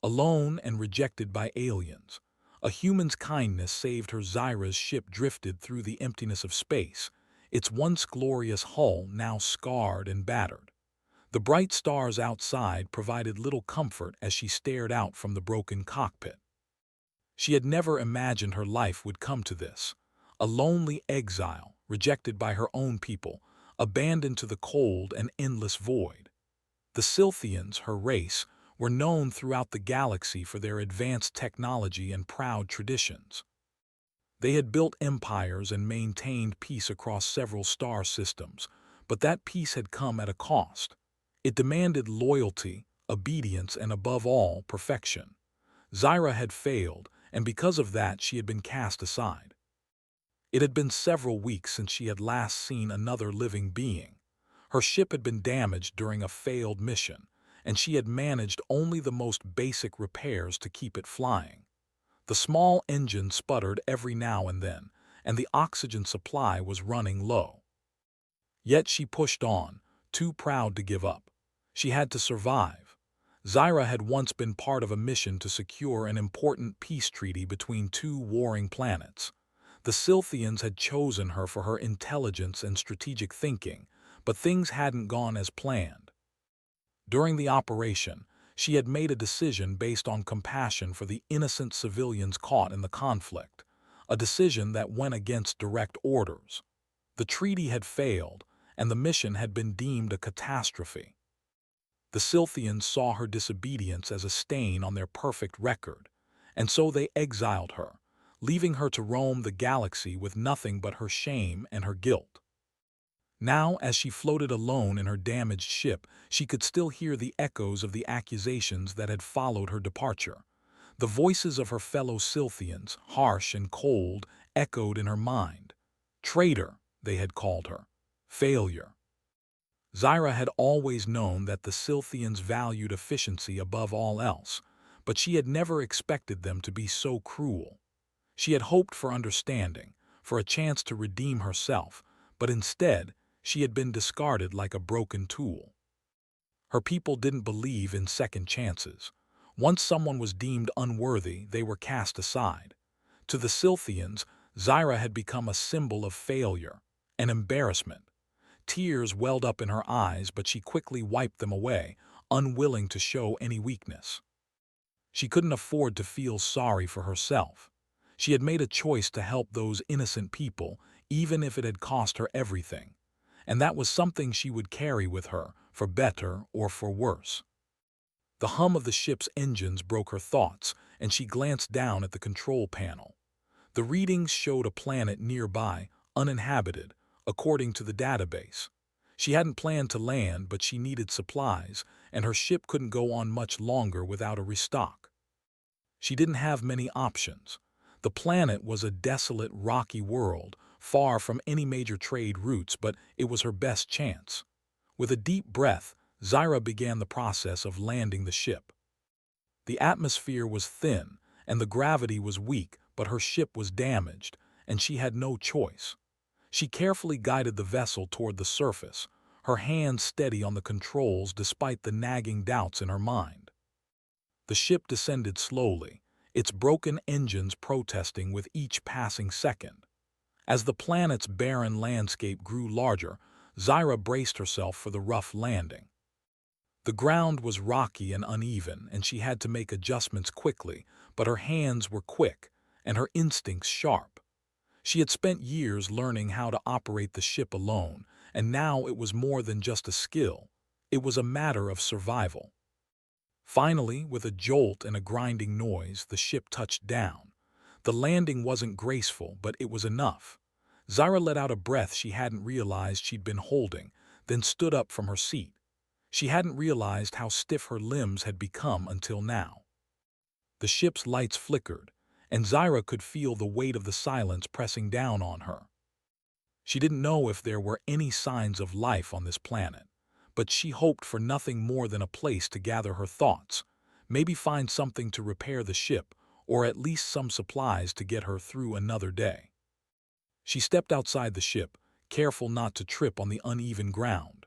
Alone and rejected by aliens, a human's kindness saved her. Zyra's ship drifted through the emptiness of space, its once glorious hull now scarred and battered. The bright stars outside provided little comfort as she stared out from the broken cockpit. She had never imagined her life would come to this. A lonely exile, rejected by her own people, abandoned to the cold and endless void. The Scythians, her race, were known throughout the galaxy for their advanced technology and proud traditions. They had built empires and maintained peace across several star systems, but that peace had come at a cost. It demanded loyalty, obedience, and above all, perfection. Zyra had failed, and because of that she had been cast aside. It had been several weeks since she had last seen another living being. Her ship had been damaged during a failed mission, and she had managed only the most basic repairs to keep it flying. The small engine sputtered every now and then, and the oxygen supply was running low. Yet she pushed on, too proud to give up. She had to survive. Zyra had once been part of a mission to secure an important peace treaty between two warring planets. The Scythians had chosen her for her intelligence and strategic thinking, but things hadn't gone as planned. During the operation, she had made a decision based on compassion for the innocent civilians caught in the conflict, a decision that went against direct orders. The treaty had failed, and the mission had been deemed a catastrophe. The Scythians saw her disobedience as a stain on their perfect record, and so they exiled her, leaving her to roam the galaxy with nothing but her shame and her guilt. Now, as she floated alone in her damaged ship, she could still hear the echoes of the accusations that had followed her departure. The voices of her fellow Scythians, harsh and cold, echoed in her mind. Traitor, they had called her. Failure. Zyra had always known that the Scythians valued efficiency above all else, but she had never expected them to be so cruel. She had hoped for understanding, for a chance to redeem herself, but instead, she had been discarded like a broken tool. Her people didn't believe in second chances. Once someone was deemed unworthy, they were cast aside. To the Scythians, Zyra had become a symbol of failure, an embarrassment. Tears welled up in her eyes, but she quickly wiped them away, unwilling to show any weakness. She couldn't afford to feel sorry for herself. She had made a choice to help those innocent people, even if it had cost her everything. And that was something she would carry with her, for better or for worse. The hum of the ship's engines broke her thoughts, and she glanced down at the control panel. The readings showed a planet nearby, uninhabited, according to the database. She hadn't planned to land, but she needed supplies, and her ship couldn't go on much longer without a restock. She didn't have many options. The planet was a desolate, rocky world, far from any major trade routes, but it was her best chance. With a deep breath, Zyra began the process of landing the ship. The atmosphere was thin, and the gravity was weak, but her ship was damaged, and she had no choice. She carefully guided the vessel toward the surface, her hands steady on the controls despite the nagging doubts in her mind. The ship descended slowly, its broken engines protesting with each passing second. As the planet's barren landscape grew larger, Zyra braced herself for the rough landing. The ground was rocky and uneven, and she had to make adjustments quickly, but her hands were quick, and her instincts sharp. She had spent years learning how to operate the ship alone, and now it was more than just a skill. It was a matter of survival. Finally, with a jolt and a grinding noise, the ship touched down. The landing wasn't graceful, but it was enough. Zyra let out a breath she hadn't realized she'd been holding, then stood up from her seat. She hadn't realized how stiff her limbs had become until now. The ship's lights flickered, and Zyra could feel the weight of the silence pressing down on her. She didn't know if there were any signs of life on this planet, but she hoped for nothing more than a place to gather her thoughts, maybe find something to repair the ship, or at least some supplies to get her through another day. She stepped outside the ship, careful not to trip on the uneven ground.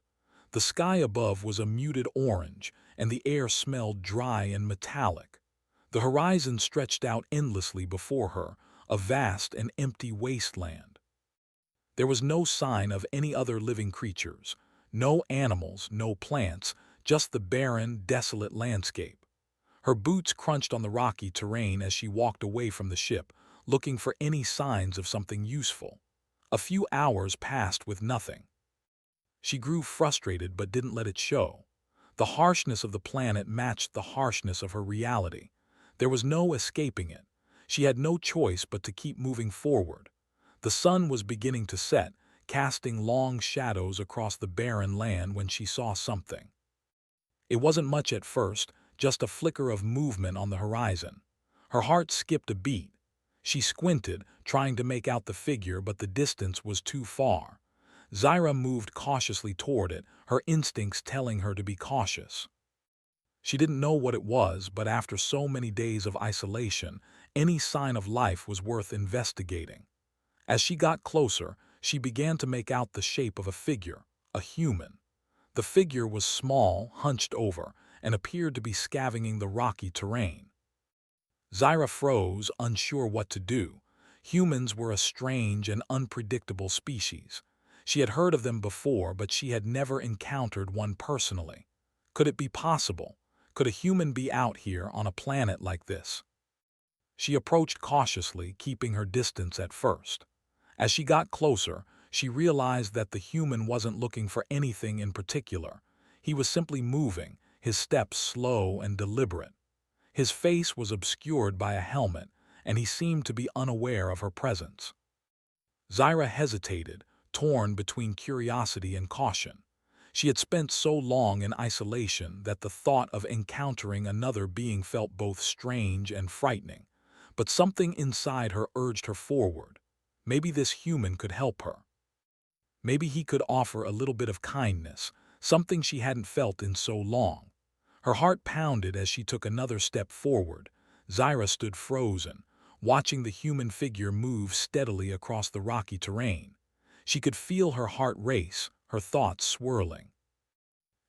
The sky above was a muted orange, and the air smelled dry and metallic. The horizon stretched out endlessly before her, a vast and empty wasteland. There was no sign of any other living creatures, no animals, no plants, just the barren, desolate landscape. Her boots crunched on the rocky terrain as she walked away from the ship, looking for any signs of something useful. A few hours passed with nothing. She grew frustrated but didn't let it show. The harshness of the planet matched the harshness of her reality. There was no escaping it. She had no choice but to keep moving forward. The sun was beginning to set, casting long shadows across the barren land when she saw something. It wasn't much at first, just a flicker of movement on the horizon. Her heart skipped a beat. She squinted, trying to make out the figure, but the distance was too far. Zyra moved cautiously toward it, her instincts telling her to be cautious. She didn't know what it was, but after so many days of isolation, any sign of life was worth investigating. As she got closer, she began to make out the shape of a figure, a human. The figure was small, hunched over, and appeared to be scavenging the rocky terrain. Zyra froze, unsure what to do. Humans were a strange and unpredictable species. She had heard of them before, but she had never encountered one personally. Could it be possible? Could a human be out here on a planet like this? She approached cautiously, keeping her distance at first. As she got closer, she realized that the human wasn't looking for anything in particular. He was simply moving, his steps slow and deliberate. His face was obscured by a helmet, and he seemed to be unaware of her presence. Zyra hesitated, torn between curiosity and caution. She had spent so long in isolation that the thought of encountering another being felt both strange and frightening. But something inside her urged her forward. Maybe this human could help her. Maybe he could offer a little bit of kindness, something she hadn't felt in so long. Her heart pounded as she took another step forward. Zyra stood frozen, watching the human figure move steadily across the rocky terrain. She could feel her heart race, her thoughts swirling.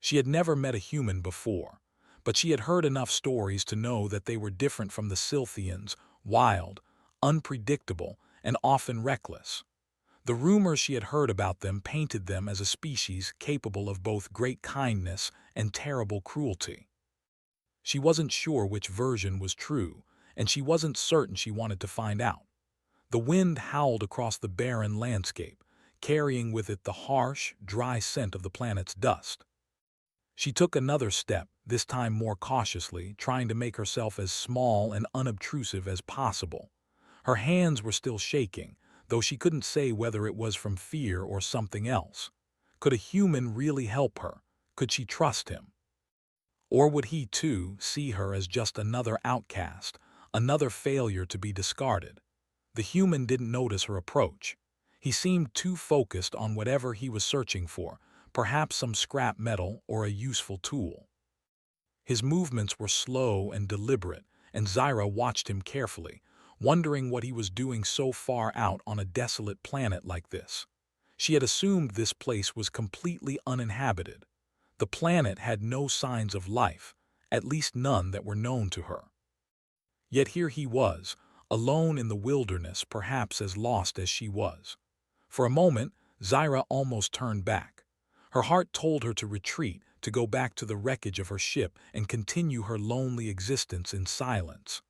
She had never met a human before, but she had heard enough stories to know that they were different from the Scythians, wild, unpredictable, and often reckless. The rumors she had heard about them painted them as a species capable of both great kindness and terrible cruelty. She wasn't sure which version was true, and she wasn't certain she wanted to find out. The wind howled across the barren landscape, carrying with it the harsh, dry scent of the planet's dust. She took another step, this time more cautiously, trying to make herself as small and unobtrusive as possible. Her hands were still shaking, though she couldn't say whether it was from fear or something else. Could a human really help her? Could she trust him? Or would he, too, see her as just another outcast, another failure to be discarded? The human didn't notice her approach. He seemed too focused on whatever he was searching for, perhaps some scrap metal or a useful tool. His movements were slow and deliberate, and Zyra watched him carefully, wondering what he was doing so far out on a desolate planet like this. She had assumed this place was completely uninhabited. The planet had no signs of life, at least none that were known to her. Yet here he was, alone in the wilderness, perhaps as lost as she was. For a moment, Zyra almost turned back. Her heart told her to retreat, to go back to the wreckage of her ship and continue her lonely existence in silence.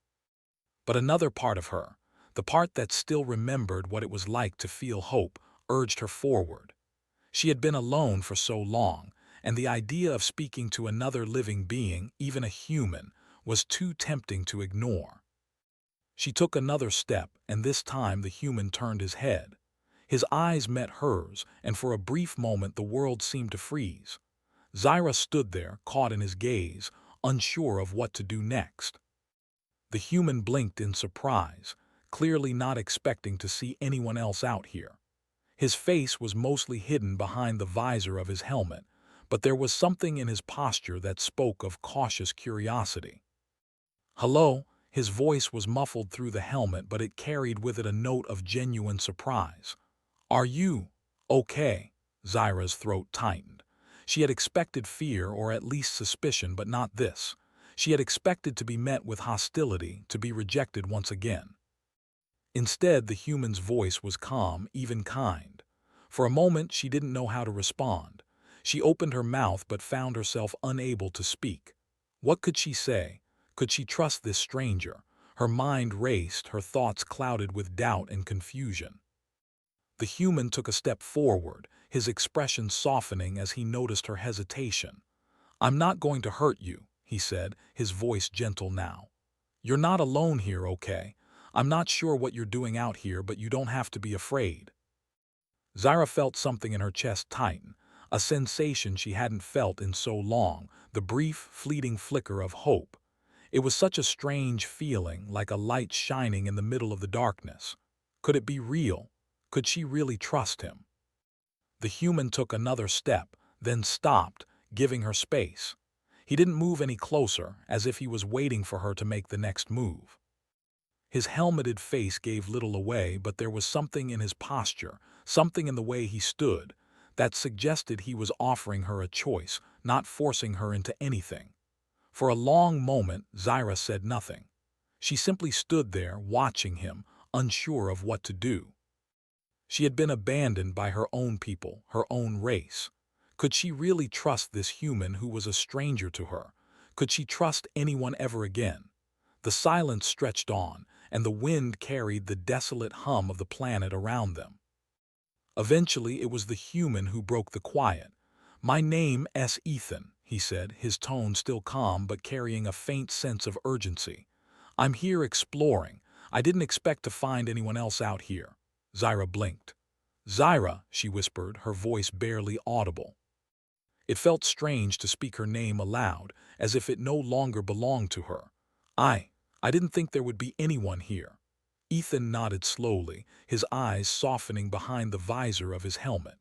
But another part of her, the part that still remembered what it was like to feel hope, urged her forward. She had been alone for so long, and the idea of speaking to another living being, even a human, was too tempting to ignore. She took another step, and this time the human turned his head. His eyes met hers, and for a brief moment the world seemed to freeze. Zyra stood there, caught in his gaze, unsure of what to do next. The human blinked in surprise, clearly not expecting to see anyone else out here. His face was mostly hidden behind the visor of his helmet, but there was something in his posture that spoke of cautious curiosity. "Hello," his voice was muffled through the helmet, but it carried with it a note of genuine surprise. "Are you okay?" Zyra's throat tightened. She had expected fear or at least suspicion, but not this. She had expected to be met with hostility, to be rejected once again. Instead, the human's voice was calm, even kind. For a moment, she didn't know how to respond. She opened her mouth but found herself unable to speak. What could she say? Could she trust this stranger? Her mind raced, her thoughts clouded with doubt and confusion. The human took a step forward, his expression softening as he noticed her hesitation. "I'm not going to hurt you," he said, his voice gentle now. "You're not alone here, okay? I'm not sure what you're doing out here, but you don't have to be afraid." Zyra felt something in her chest tighten, a sensation she hadn't felt in so long, the brief, fleeting flicker of hope. It was such a strange feeling, like a light shining in the middle of the darkness. Could it be real? Could she really trust him? The human took another step, then stopped, giving her space. He didn't move any closer, as if he was waiting for her to make the next move. His helmeted face gave little away, but there was something in his posture, something in the way he stood, that suggested he was offering her a choice, not forcing her into anything. For a long moment, Zyra said nothing. She simply stood there, watching him, unsure of what to do. She had been abandoned by her own people, her own race. Could she really trust this human who was a stranger to her? Could she trust anyone ever again? The silence stretched on, and the wind carried the desolate hum of the planet around them. Eventually, it was the human who broke the quiet. "My name is Ethan," he said, his tone still calm but carrying a faint sense of urgency. "I'm here exploring. I didn't expect to find anyone else out here." Zyra blinked. "Zyra," she whispered, her voice barely audible. It felt strange to speak her name aloud, as if it no longer belonged to her. I didn't think there would be anyone here." Ethan nodded slowly, his eyes softening behind the visor of his helmet.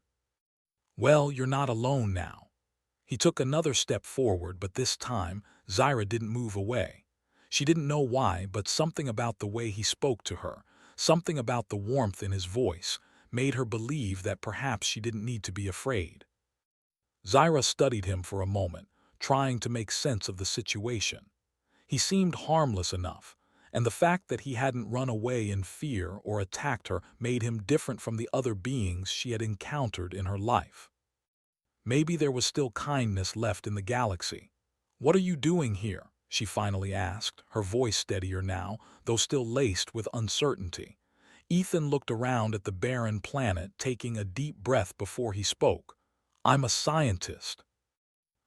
"Well, you're not alone now." He took another step forward, but this time, Zyra didn't move away. She didn't know why, but something about the way he spoke to her, something about the warmth in his voice, made her believe that perhaps she didn't need to be afraid. Zyra studied him for a moment, trying to make sense of the situation. He seemed harmless enough, and the fact that he hadn't run away in fear or attacked her made him different from the other beings she had encountered in her life. Maybe there was still kindness left in the galaxy. "What are you doing here?" she finally asked, her voice steadier now, though still laced with uncertainty. Ethan looked around at the barren planet, taking a deep breath before he spoke. "I'm a scientist.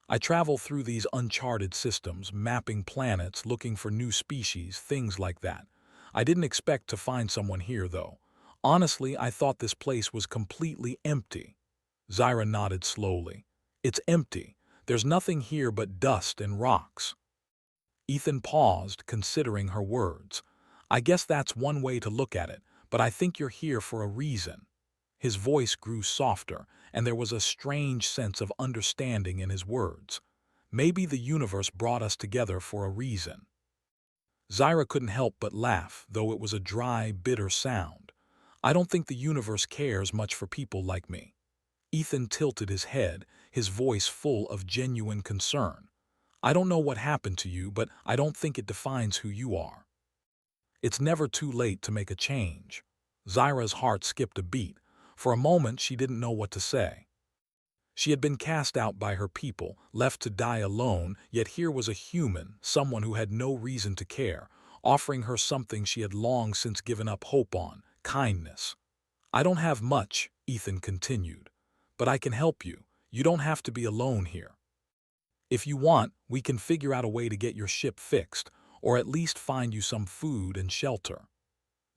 I travel through these uncharted systems, mapping planets, looking for new species, things like that. I didn't expect to find someone here, though. Honestly, I thought this place was completely empty." Zyra nodded slowly. "It's empty. There's nothing here but dust and rocks." Ethan paused, considering her words. "I guess that's one way to look at it, but I think you're here for a reason." His voice grew softer, and there was a strange sense of understanding in his words. "Maybe the universe brought us together for a reason." Zyra couldn't help but laugh, though it was a dry, bitter sound. "I don't think the universe cares much for people like me." Ethan tilted his head, his voice full of genuine concern. "I don't know what happened to you, but I don't think it defines who you are. It's never too late to make a change." Zyra's heart skipped a beat. For a moment, she didn't know what to say. She had been cast out by her people, left to die alone, yet here was a human, someone who had no reason to care, offering her something she had long since given up hope on: kindness. "I don't have much," Ethan continued, "but I can help you. You don't have to be alone here. If you want, we can figure out a way to get your ship fixed, or at least find you some food and shelter."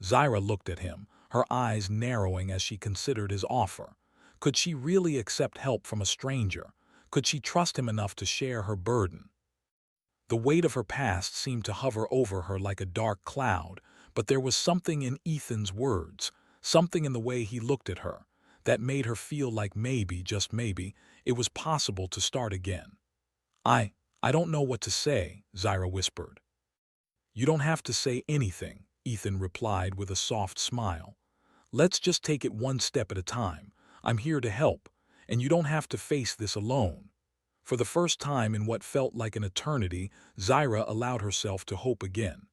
Zyra looked at him, her eyes narrowing as she considered his offer. Could she really accept help from a stranger? Could she trust him enough to share her burden? The weight of her past seemed to hover over her like a dark cloud, but there was something in Ethan's words, something in the way he looked at her, that made her feel like maybe, just maybe, it was possible to start again. I don't know what to say," Zyra whispered. "You don't have to say anything," Ethan replied with a soft smile. "Let's just take it one step at a time. I'm here to help, and you don't have to face this alone." For the first time in what felt like an eternity, Zyra allowed herself to hope again.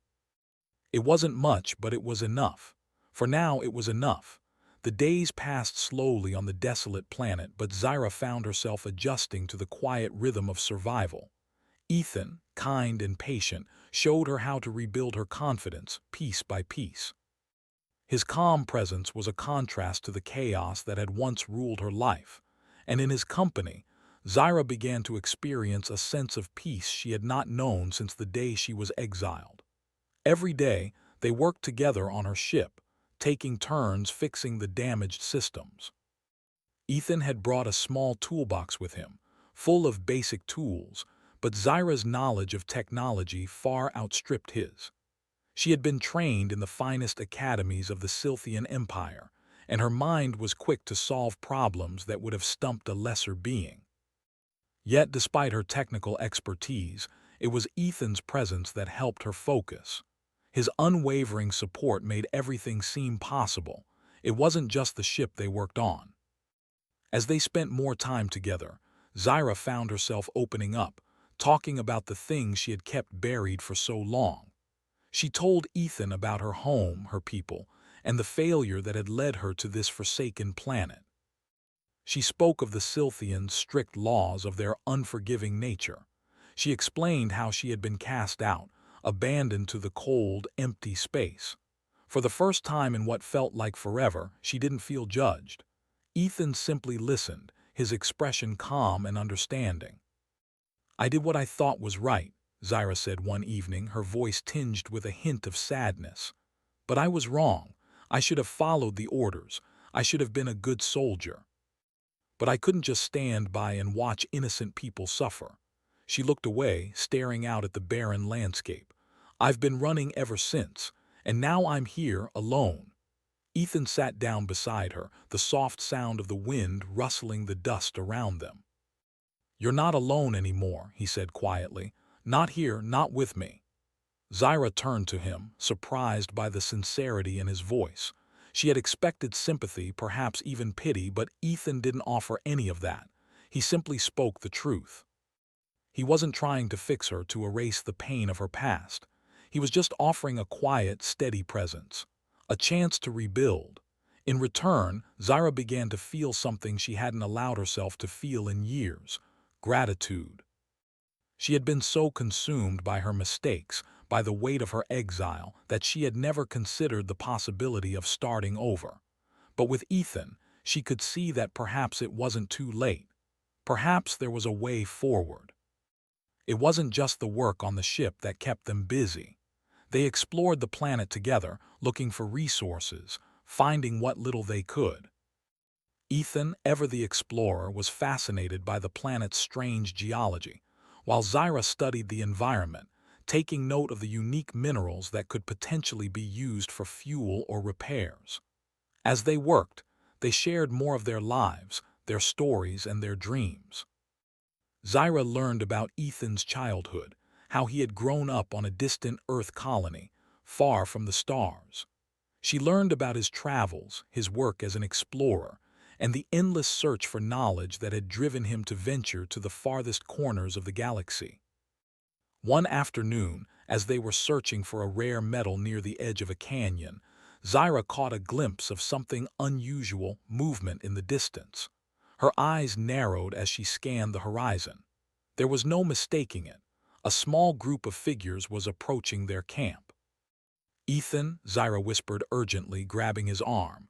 It wasn't much, but it was enough. For now, it was enough. The days passed slowly on the desolate planet, but Zyra found herself adjusting to the quiet rhythm of survival. Ethan, kind and patient, showed her how to rebuild her confidence, piece by piece. His calm presence was a contrast to the chaos that had once ruled her life, and in his company, Zyra began to experience a sense of peace she had not known since the day she was exiled. Every day, they worked together on her ship, taking turns fixing the damaged systems. Ethan had brought a small toolbox with him, full of basic tools, but Zyra's knowledge of technology far outstripped his. She had been trained in the finest academies of the Scythian Empire, and her mind was quick to solve problems that would have stumped a lesser being. Yet, despite her technical expertise, it was Ethan's presence that helped her focus. His unwavering support made everything seem possible. It wasn't just the ship they worked on. As they spent more time together, Zyra found herself opening up, talking about the things she had kept buried for so long. She told Ethan about her home, her people, and the failure that had led her to this forsaken planet. She spoke of the Scythians' strict laws, of their unforgiving nature. She explained how she had been cast out, abandoned to the cold, empty space. For the first time in what felt like forever, she didn't feel judged. Ethan simply listened, his expression calm and understanding. "I did what I thought was right," Zyra said one evening, her voice tinged with a hint of sadness. "But I was wrong. I should have followed the orders. I should have been a good soldier. But I couldn't just stand by and watch innocent people suffer." She looked away, staring out at the barren landscape. "I've been running ever since, and now I'm here, alone." Ethan sat down beside her, the soft sound of the wind rustling the dust around them. "You're not alone anymore," he said quietly. "Not here, not with me." Zyra turned to him, surprised by the sincerity in his voice. She had expected sympathy, perhaps even pity, but Ethan didn't offer any of that. He simply spoke the truth. He wasn't trying to fix her, to erase the pain of her past. He was just offering a quiet, steady presence, a chance to rebuild. In return, Zyra began to feel something she hadn't allowed herself to feel in years: gratitude. She had been so consumed by her mistakes, by the weight of her exile, that she had never considered the possibility of starting over. But with Ethan, she could see that perhaps it wasn't too late. Perhaps there was a way forward. It wasn't just the work on the ship that kept them busy. They explored the planet together, looking for resources, finding what little they could. Ethan, ever the explorer, was fascinated by the planet's strange geology, while Zyra studied the environment, taking note of the unique minerals that could potentially be used for fuel or repairs. As they worked, they shared more of their lives, their stories, and their dreams. Zyra learned about Ethan's childhood, how he had grown up on a distant Earth colony, far from the stars. She learned about his travels, his work as an explorer, and the endless search for knowledge that had driven him to venture to the farthest corners of the galaxy. One afternoon, as they were searching for a rare metal near the edge of a canyon, Zyra caught a glimpse of something unusual: movement in the distance. Her eyes narrowed as she scanned the horizon. There was no mistaking it. A small group of figures was approaching their camp. "Ethan," Zyra whispered urgently, grabbing his arm.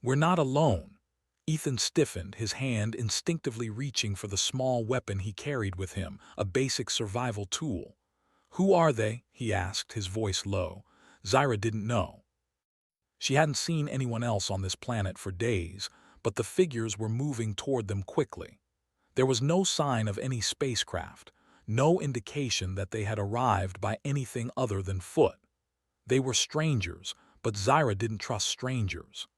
"We're not alone." Ethan stiffened, his hand instinctively reaching for the small weapon he carried with him, a basic survival tool. "Who are they?" he asked, his voice low. Zyra didn't know. She hadn't seen anyone else on this planet for days, but the figures were moving toward them quickly. There was no sign of any spacecraft, no indication that they had arrived by anything other than foot. They were strangers, but Zyra didn't trust strangers.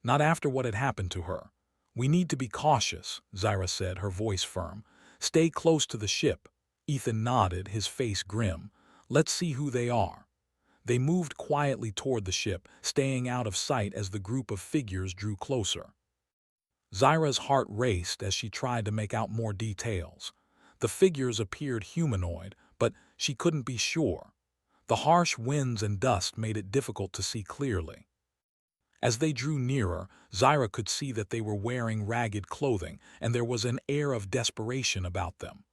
Not after what had happened to her. "We need to be cautious," Zyra said, her voice firm. "Stay close to the ship." Ethan nodded, his face grim. "Let's see who they are." They moved quietly toward the ship, staying out of sight as the group of figures drew closer. Zyra's heart raced as she tried to make out more details. The figures appeared humanoid, but she couldn't be sure. The harsh winds and dust made it difficult to see clearly. As they drew nearer, Zyra could see that they were wearing ragged clothing, and there was an air of desperation about them.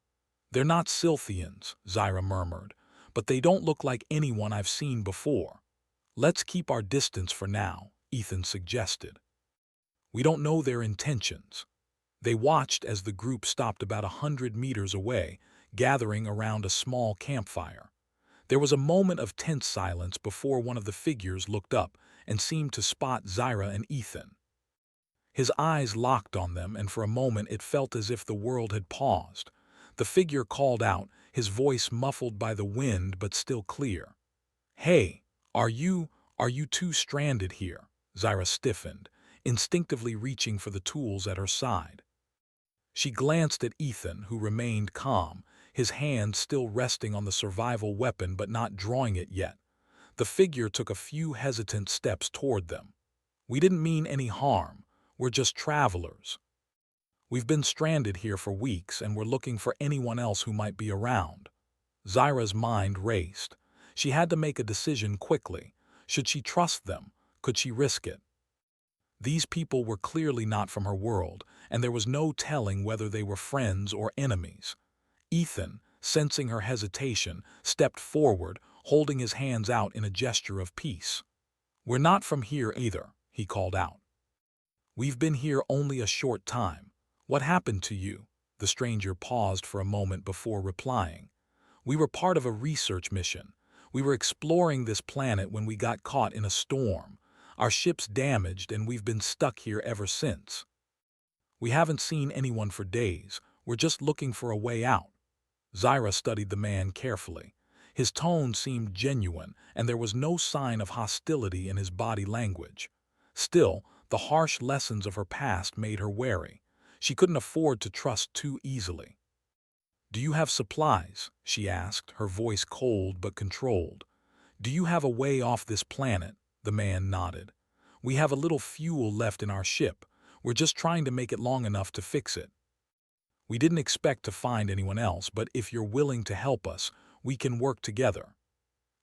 "They're not Scythians," Zyra murmured, "but they don't look like anyone I've seen before." "Let's keep our distance for now," Ethan suggested. "We don't know their intentions." They watched as the group stopped about 100 meters away, gathering around a small campfire. There was a moment of tense silence before one of the figures looked up and seemed to spot Zyra and Ethan. His eyes locked on them, and for a moment it felt as if the world had paused. The figure called out, his voice muffled by the wind but still clear. "Hey, are you two stranded here?" Zyra stiffened, instinctively reaching for the tools at her side. She glanced at Ethan, who remained calm, his hand still resting on the survival weapon but not drawing it yet. The figure took a few hesitant steps toward them. "We didn't mean any harm. We're just travelers. We've been stranded here for weeks and we're looking for anyone else who might be around." Zyra's mind raced. She had to make a decision quickly. Should she trust them? Could she risk it? These people were clearly not from her world, and there was no telling whether they were friends or enemies. Ethan, sensing her hesitation, stepped forward, holding his hands out in a gesture of peace. "We're not from here either," he called out. "We've been here only a short time. What happened to you?" The stranger paused for a moment before replying. "We were part of a research mission. We were exploring this planet when we got caught in a storm. Our ship's damaged and we've been stuck here ever since. We haven't seen anyone for days. We're just looking for a way out." Zyra studied the man carefully. His tone seemed genuine, and there was no sign of hostility in his body language. Still, the harsh lessons of her past made her wary. She couldn't afford to trust too easily. "Do you have supplies?" she asked, her voice cold but controlled. "Do you have a way off this planet?" The man nodded. "We have a little fuel left in our ship. We're just trying to make it long enough to fix it. We didn't expect to find anyone else, but if you're willing to help us, we can work together."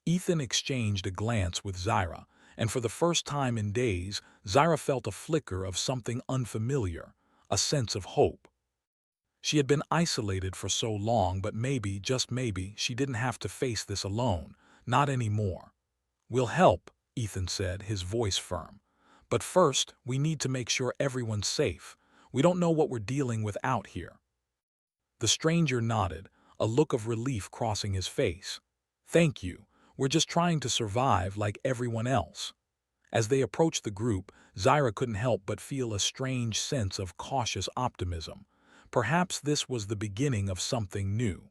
Ethan exchanged a glance with Zyra, and for the first time in days, Zyra felt a flicker of something unfamiliar, a sense of hope. She had been isolated for so long, but maybe, just maybe, she didn't have to face this alone, not anymore. "We'll help," Ethan said, his voice firm. "But first, we need to make sure everyone's safe. We don't know what we're dealing with out here." The stranger nodded, a look of relief crossing his face. "Thank you. We're just trying to survive like everyone else." As they approached the group, Zyra couldn't help but feel a strange sense of cautious optimism. Perhaps this was the beginning of something new.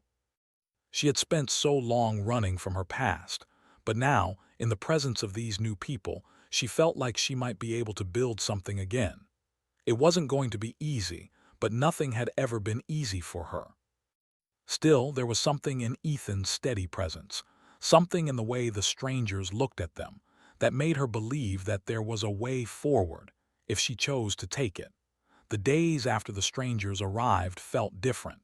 She had spent so long running from her past, but now, in the presence of these new people, she felt like she might be able to build something again. It wasn't going to be easy, but nothing had ever been easy for her. Still, there was something in Ethan's steady presence, something in the way the strangers looked at them, that made her believe that there was a way forward, if she chose to take it. The days after the strangers arrived felt different.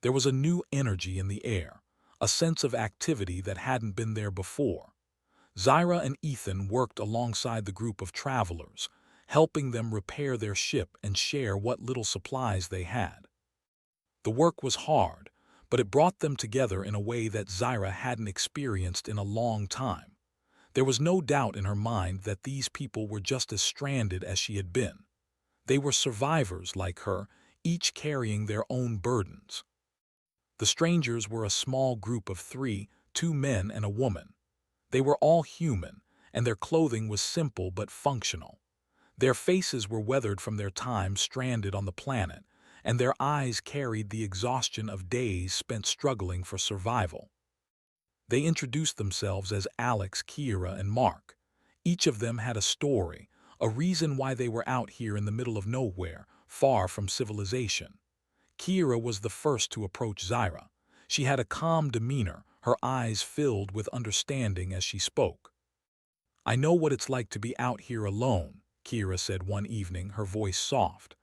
There was a new energy in the air, a sense of activity that hadn't been there before. Zyra and Ethan worked alongside the group of travelers, helping them repair their ship and share what little supplies they had. The work was hard, but it brought them together in a way that Zyra hadn't experienced in a long time. There was no doubt in her mind that these people were just as stranded as she had been. They were survivors like her, each carrying their own burdens. The strangers were a small group of three, two men and a woman. They were all human, and their clothing was simple but functional. Their faces were weathered from their time stranded on the planet, and their eyes carried the exhaustion of days spent struggling for survival. They introduced themselves as Alex, Kira, and Mark. Each of them had a story, a reason why they were out here in the middle of nowhere, far from civilization. Kira was the first to approach Zyra. She had a calm demeanor, her eyes filled with understanding as she spoke. "I know what it's like to be out here alone," Kira said one evening, her voice soft.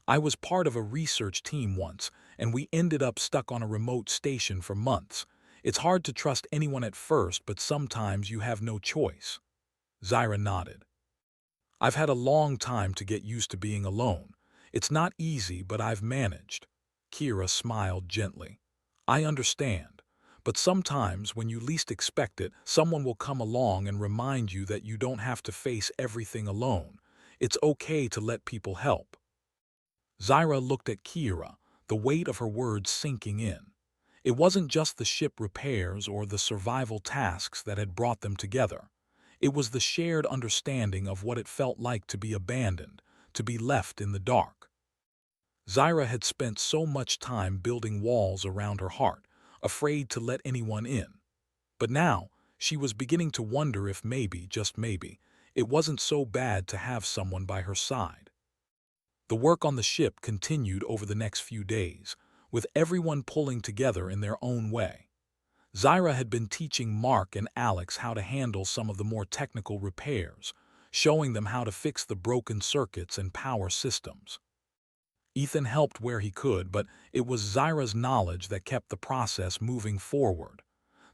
"I was part of a research team once, and we ended up stuck on a remote station for months. It's hard to trust anyone at first, but sometimes you have no choice." Zyra nodded. "I've had a long time to get used to being alone. It's not easy, but I've managed." Kira smiled gently. "I understand. But sometimes, when you least expect it, someone will come along and remind you that you don't have to face everything alone. It's okay to let people help." Zyra looked at Kira, the weight of her words sinking in. It wasn't just the ship repairs or the survival tasks that had brought them together. It was the shared understanding of what it felt like to be abandoned, to be left in the dark. Zyra had spent so much time building walls around her heart, afraid to let anyone in. But now, she was beginning to wonder if maybe, just maybe, it wasn't so bad to have someone by her side. The work on the ship continued over the next few days, with everyone pulling together in their own way. Zyra had been teaching Mark and Alex how to handle some of the more technical repairs, showing them how to fix the broken circuits and power systems. Ethan helped where he could, but it was Zyra's knowledge that kept the process moving forward.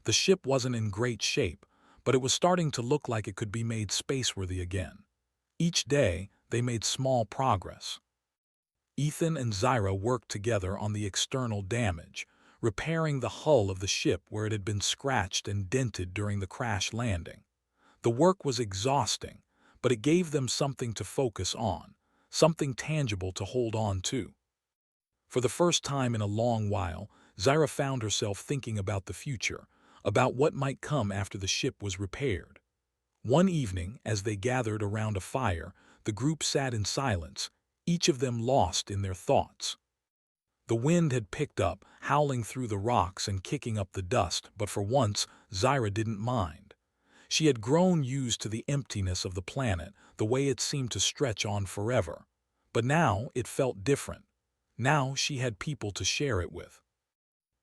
The ship wasn't in great shape, but it was starting to look like it could be made spaceworthy again. Each day, they made small progress. Ethan and Zyra worked together on the external damage, repairing the hull of the ship where it had been scratched and dented during the crash landing. The work was exhausting, but it gave them something to focus on, something tangible to hold on to. For the first time in a long while, Zyra found herself thinking about the future, about what might come after the ship was repaired. One evening, as they gathered around a fire, the group sat in silence, each of them lost in their thoughts. The wind had picked up, howling through the rocks and kicking up the dust, but for once, Zyra didn't mind. She had grown used to the emptiness of the planet, the way it seemed to stretch on forever. But now it felt different. Now she had people to share it with.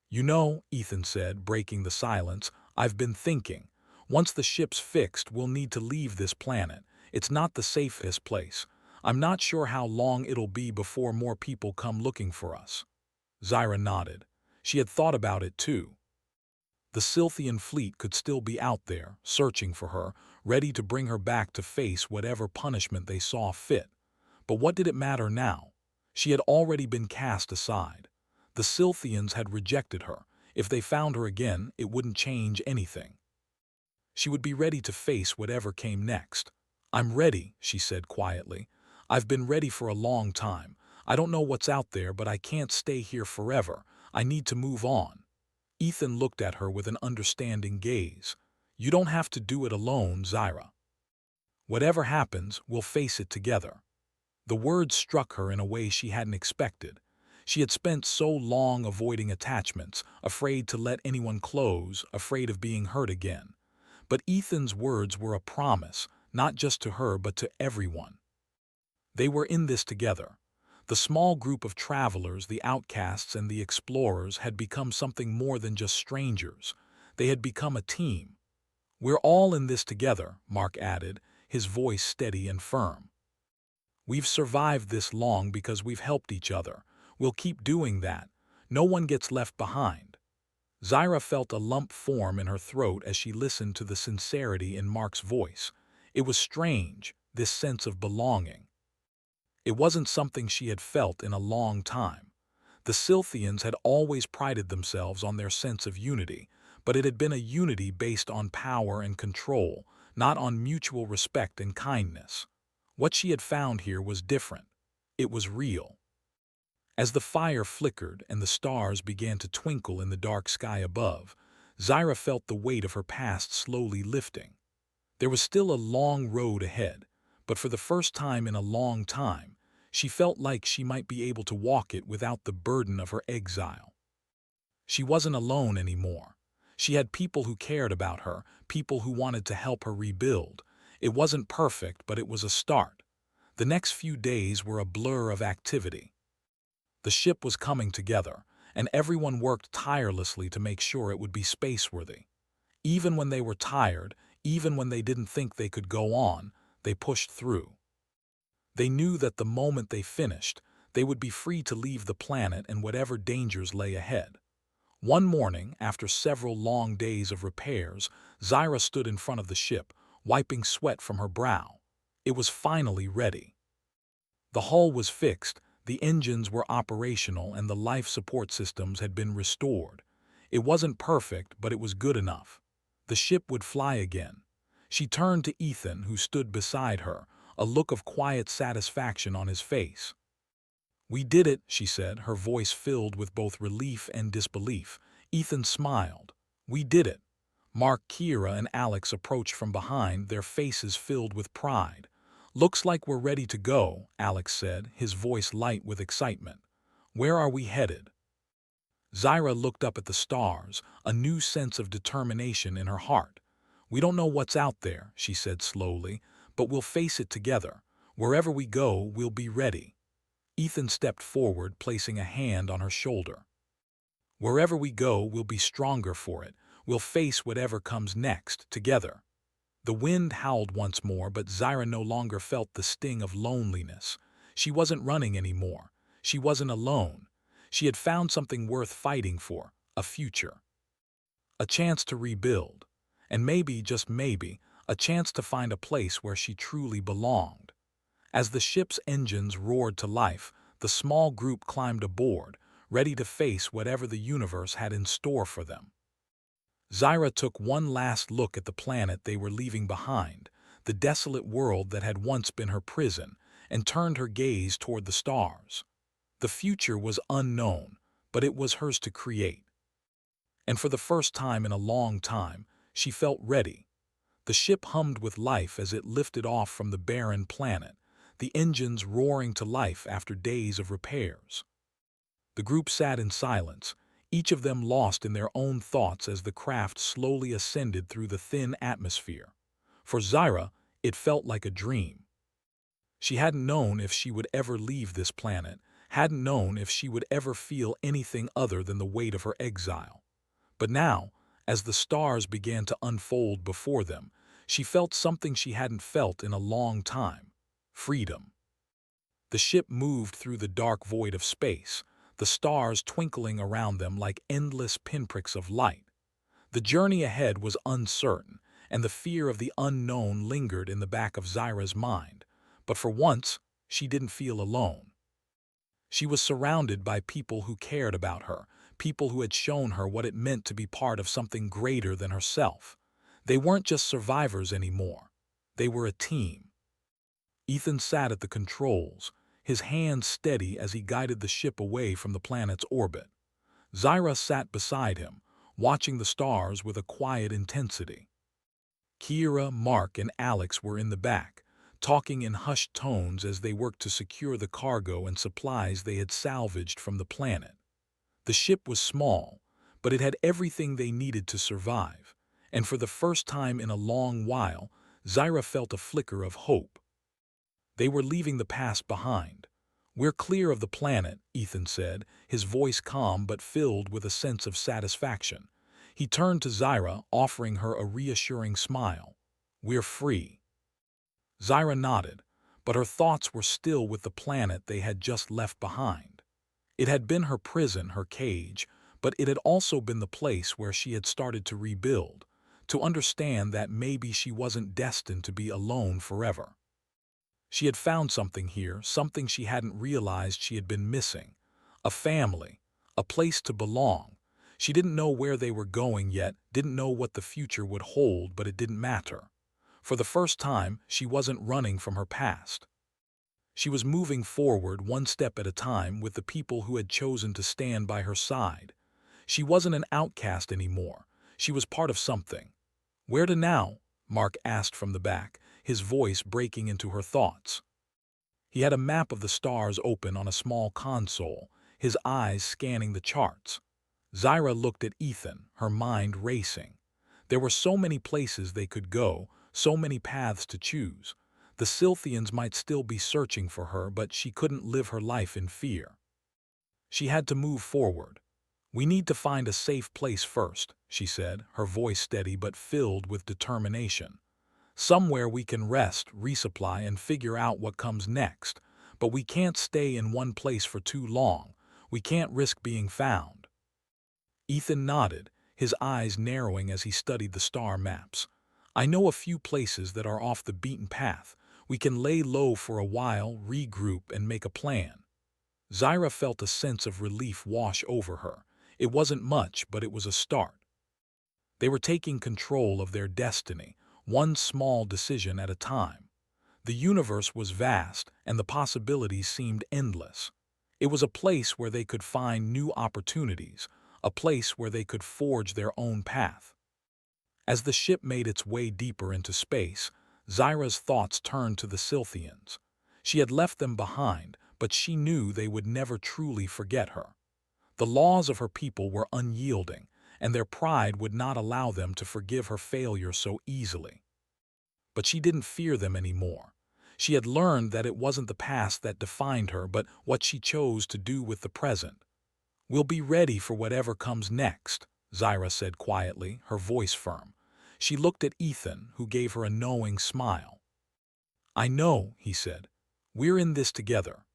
"You know," Ethan said, breaking the silence, "I've been thinking. Once the ship's fixed, we'll need to leave this planet. It's not the safest place. I'm not sure how long it'll be before more people come looking for us." Zyra nodded. She had thought about it too. The Scythian fleet could still be out there, searching for her, ready to bring her back to face whatever punishment they saw fit. But what did it matter now? She had already been cast aside. The Scythians had rejected her. If they found her again, it wouldn't change anything. She would be ready to face whatever came next. "I'm ready," she said quietly. "I've been ready for a long time. I don't know what's out there, but I can't stay here forever. I need to move on." Ethan looked at her with an understanding gaze. "You don't have to do it alone, Zyra. Whatever happens, we'll face it together." The words struck her in a way she hadn't expected. She had spent so long avoiding attachments, afraid to let anyone close, afraid of being hurt again. But Ethan's words were a promise, not just to her but to everyone. They were in this together. The small group of travelers, the outcasts and the explorers, had become something more than just strangers. They had become a team. "We're all in this together," Mark added, his voice steady and firm. "We've survived this long because we've helped each other. We'll keep doing that. No one gets left behind." Zyra felt a lump form in her throat as she listened to the sincerity in Mark's voice. It was strange, this sense of belonging. It wasn't something she had felt in a long time. The Scythians had always prided themselves on their sense of unity, but it had been a unity based on power and control, not on mutual respect and kindness. What she had found here was different. It was real. As the fire flickered and the stars began to twinkle in the dark sky above, Zyra felt the weight of her past slowly lifting. There was still a long road ahead, but for the first time in a long time, she felt like she might be able to walk it without the burden of her exile. She wasn't alone anymore. She had people who cared about her, people who wanted to help her rebuild. It wasn't perfect, but it was a start. The next few days were a blur of activity. The ship was coming together, and everyone worked tirelessly to make sure it would be spaceworthy. Even when they were tired, even when they didn't think they could go on, they pushed through. They knew that the moment they finished, They would be free to leave the planet and whatever dangers lay ahead. One morning, after several long days of repairs, Zyra stood in front of the ship, wiping sweat from her brow. It was finally ready. The hull was fixed, the engines were operational, and the life support systems had been restored. It wasn't perfect, but it was good enough. The ship would fly again. She turned to Ethan, who stood beside her, a look of quiet satisfaction on his face. "We did it," she said, her voice filled with both relief and disbelief. Ethan smiled. "We did it." Mark, Kira, and Alex approached from behind, their faces filled with pride. "Looks like we're ready to go," Alex said, his voice light with excitement. "Where are we headed?" Zyra looked up at the stars, a new sense of determination in her heart. "We don't know what's out there," she said slowly, "but we'll face it together. Wherever we go, we'll be ready." Ethan stepped forward, placing a hand on her shoulder. "Wherever we go, we'll be stronger for it. We'll face whatever comes next, together." The wind howled once more, but Zyra no longer felt the sting of loneliness. She wasn't running anymore. She wasn't alone. She had found something worth fighting for, a future. A chance to rebuild. And maybe, just maybe, a chance to find a place where she truly belonged. As the ship's engines roared to life, the small group climbed aboard, ready to face whatever the universe had in store for them. Zyra took one last look at the planet they were leaving behind, the desolate world that had once been her prison, and turned her gaze toward the stars. The future was unknown, but it was hers to create. And for the first time in a long time, she felt ready. The ship hummed with life as it lifted off from the barren planet, the engines roaring to life after days of repairs. The group sat in silence, each of them lost in their own thoughts as the craft slowly ascended through the thin atmosphere. For Zyra, it felt like a dream. She hadn't known if she would ever leave this planet, hadn't known if she would ever feel anything other than the weight of her exile. But now, as the stars began to unfold before them, she felt something she hadn't felt in a long time: freedom. The ship moved through the dark void of space, the stars twinkling around them like endless pinpricks of light. The journey ahead was uncertain, and the fear of the unknown lingered in the back of Zyra's mind. But for once, she didn't feel alone. She was surrounded by people who cared about her, people who had shown her what it meant to be part of something greater than herself. They weren't just survivors anymore. They were a team. Ethan sat at the controls, his hands steady as he guided the ship away from the planet's orbit. Zyra sat beside him, watching the stars with a quiet intensity. Kira, Mark, and Alex were in the back, talking in hushed tones as they worked to secure the cargo and supplies they had salvaged from the planet. The ship was small, but it had everything they needed to survive, and for the first time in a long while, Zyra felt a flicker of hope. They were leaving the past behind. "We're clear of the planet," Ethan said, his voice calm but filled with a sense of satisfaction. He turned to Zyra, offering her a reassuring smile. "We're free." Zyra nodded, but her thoughts were still with the planet they had just left behind. It had been her prison, her cage, but it had also been the place where she had started to rebuild, to understand that maybe she wasn't destined to be alone forever. She had found something here, something she hadn't realized she had been missing. A family, a place to belong. She didn't know where they were going yet, didn't know what the future would hold, but it didn't matter. For the first time, she wasn't running from her past. She was moving forward one step at a time with the people who had chosen to stand by her side. She wasn't an outcast anymore. She was part of something. "Where to now?" Mark asked from the back, his voice breaking into her thoughts. He had a map of the stars open on a small console, his eyes scanning the charts. Zyra looked at Ethan, her mind racing. There were so many places they could go, so many paths to choose. The Scythians might still be searching for her, but she couldn't live her life in fear. She had to move forward. "We need to find a safe place first," she said, her voice steady but filled with determination. "Somewhere we can rest, resupply, and figure out what comes next. But we can't stay in one place for too long. We can't risk being found." Ethan nodded, his eyes narrowing as he studied the star maps. "I know a few places that are off the beaten path. We can lay low for a while, regroup, and make a plan." Zyra felt a sense of relief wash over her. It wasn't much, but it was a start. They were taking control of their destiny, one small decision at a time. The universe was vast, and the possibilities seemed endless. It was a place where they could find new opportunities, a place where they could forge their own path. As the ship made its way deeper into space, Zyra's thoughts turned to the Scythians. She had left them behind, but she knew they would never truly forget her. The laws of her people were unyielding, and their pride would not allow them to forgive her failure so easily. But she didn't fear them anymore. She had learned that it wasn't the past that defined her, but what she chose to do with the present. "We'll be ready for whatever comes next," Zyra said quietly, her voice firm. She looked at Ethan, who gave her a knowing smile. "I know," he said. "We're in this together."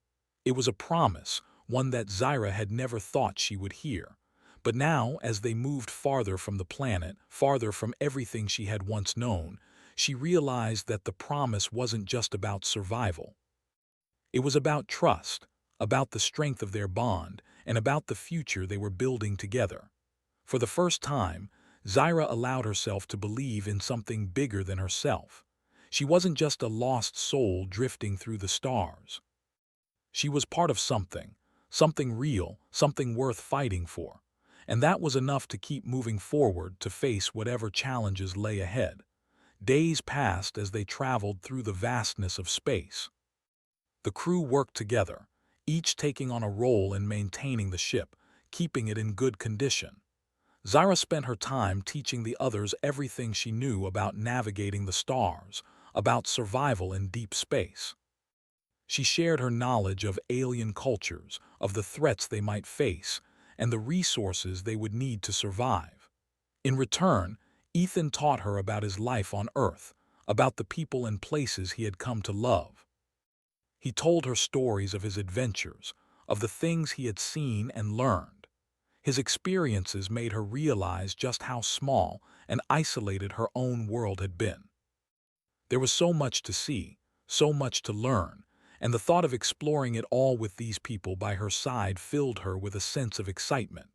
It was a promise, one that Zyra had never thought she would hear. But now, as they moved farther from the planet, farther from everything she had once known, she realized that the promise wasn't just about survival. It was about trust, about the strength of their bond, and about the future they were building together. For the first time, Zyra allowed herself to believe in something bigger than herself. She wasn't just a lost soul drifting through the stars. She was part of something, something real, something worth fighting for. And that was enough to keep moving forward to face whatever challenges lay ahead. Days passed as they traveled through the vastness of space. The crew worked together, each taking on a role in maintaining the ship, keeping it in good condition. Zyra spent her time teaching the others everything she knew about navigating the stars, about survival in deep space. She shared her knowledge of alien cultures, of the threats they might face, and the resources they would need to survive. In return, Ethan taught her about his life on Earth, about the people and places he had come to love. He told her stories of his adventures, of the things he had seen and learned. His experiences made her realize just how small and isolated her own world had been. There was so much to see, so much to learn, and the thought of exploring it all with these people by her side filled her with a sense of excitement.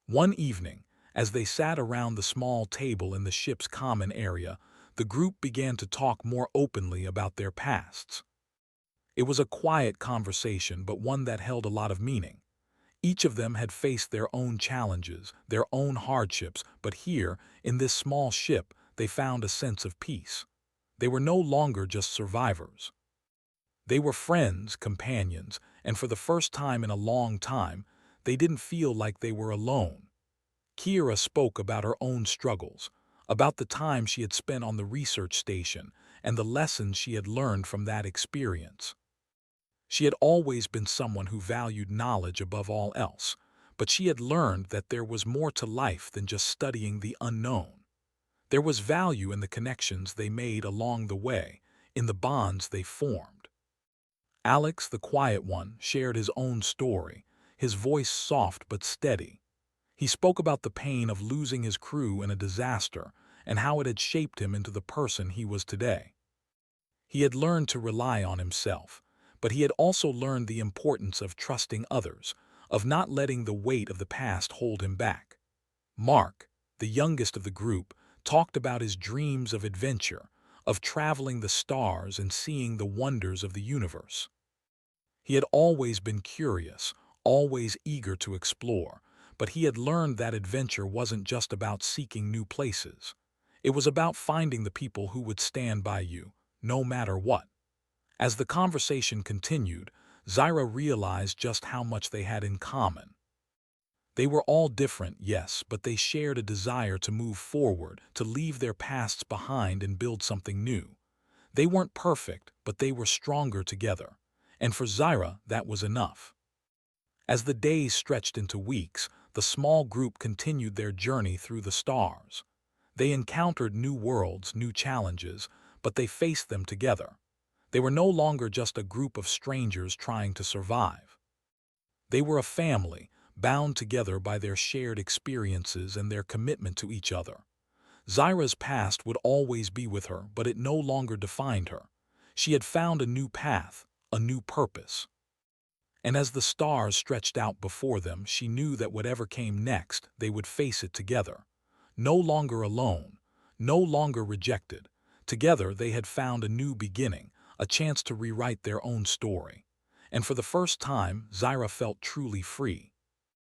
One evening, as they sat around the small table in the ship's common area, the group began to talk more openly about their pasts. It was a quiet conversation, but one that held a lot of meaning. Each of them had faced their own challenges, their own hardships, but here, in this small ship, they found a sense of peace. They were no longer just survivors. They were friends, companions, and for the first time in a long time, they didn't feel like they were alone. Kira spoke about her own struggles, about the time she had spent on the research station, and the lessons she had learned from that experience. She had always been someone who valued knowledge above all else, but she had learned that there was more to life than just studying the unknown. There was value in the connections they made along the way, in the bonds they formed. Alex, the quiet one, shared his own story, his voice soft but steady. He spoke about the pain of losing his crew in a disaster and how it had shaped him into the person he was today. He had learned to rely on himself, but he had also learned the importance of trusting others, of not letting the weight of the past hold him back. Mark, the youngest of the group, talked about his dreams of adventure, of traveling the stars and seeing the wonders of the universe. He had always been curious, always eager to explore, but he had learned that adventure wasn't just about seeking new places. It was about finding the people who would stand by you, no matter what. As the conversation continued, Zyra realized just how much they had in common. They were all different, yes, but they shared a desire to move forward, to leave their pasts behind and build something new. They weren't perfect, but they were stronger together. And for Zyra, that was enough. As the days stretched into weeks, the small group continued their journey through the stars. They encountered new worlds, new challenges, but they faced them together. They were no longer just a group of strangers trying to survive. They were a family, bound together by their shared experiences and their commitment to each other. Zyra's past would always be with her, but it no longer defined her. She had found a new path, a new purpose. And as the stars stretched out before them, she knew that whatever came next, they would face it together. No longer alone, no longer rejected. Together they had found a new beginning, a chance to rewrite their own story. And for the first time, Zyra felt truly free.